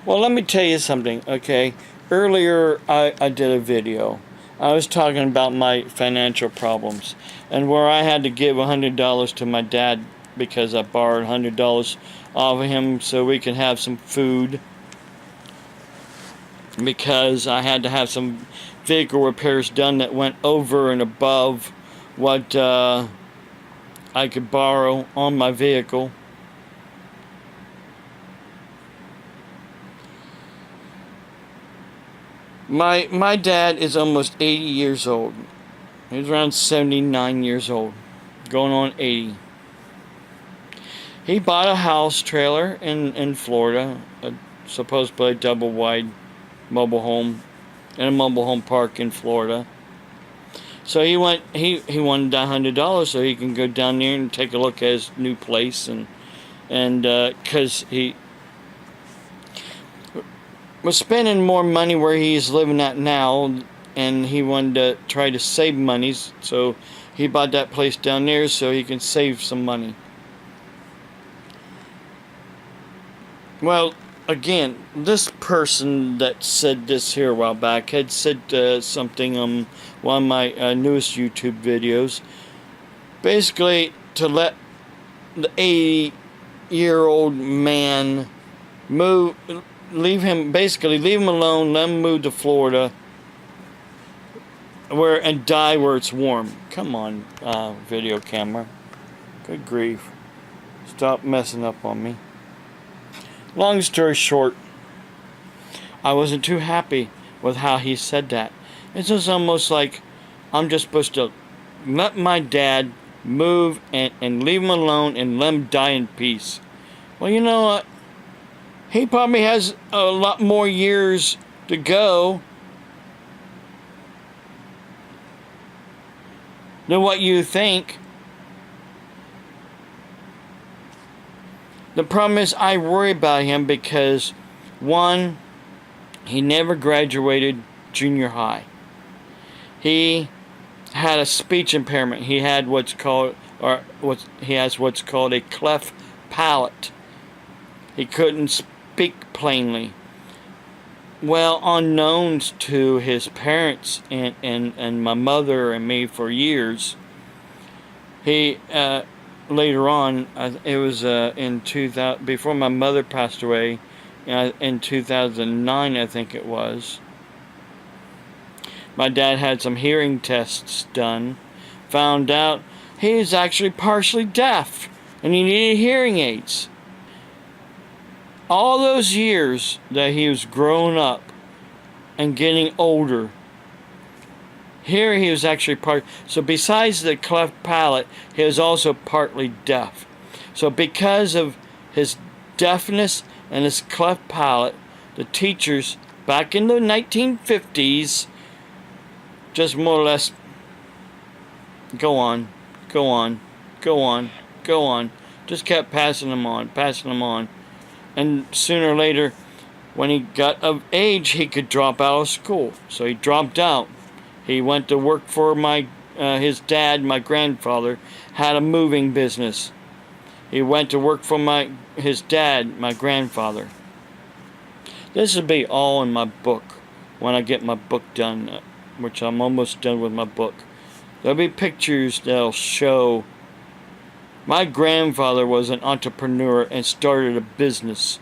Well, let me tell you something, okay? Earlier, I did a video. I was talking about my financial problems and where I had to give $100 to my dad because I borrowed $100 off of him so we could have some food, because I had to have some vehicle repairs done that went over and above what I could borrow on my vehicle. My dad is almost 80 years old. He's around 79 years old, going on 80. He bought a house trailer in Florida, supposedly a double wide mobile home, in a mobile home park in Florida. So he wanted $100 so he can go down there and take a look at his new place, and because he was spending more money where he's living at now, and he wanted to try to save money, so he bought that place down there so he can save some money. Well, again, this person that said this here a while back had said something on one of my newest YouTube videos, basically to let the 80-year-old man move, leave him alone, let him move to Florida, and die where it's warm. Come on, video camera. Good grief. Stop messing up on me. Long story short, I wasn't too happy with how he said that. It's just almost like I'm just supposed to let my dad move and leave him alone and let him die in peace. Well, you know what? He probably has a lot more years to go than what you think. The problem is I worry about him because, one, he never graduated junior high. He had a speech impairment. He had what's called a cleft palate. He couldn't speak plainly. Well, unknown to his parents and my mother and me for years, he later on, it was in 2000, before my mother passed away, in 2009, I think it was. My dad had some hearing tests done, found out he was actually partially deaf and he needed hearing aids. All those years that he was growing up and getting older, here he was actually so besides the cleft palate, he was also partly deaf. So because of his deafness and his cleft palate, the teachers back in the 1950s just more or less go on, just kept passing them on. And sooner or later, when he got of age, he could drop out of school. So he dropped out. He went to work for his dad, my grandfather, had a moving business. He went to work for his dad, my grandfather. This will be all in my book when I get my book done, which I'm almost done with my book. There'll be pictures that'll show my grandfather was an entrepreneur and started a business.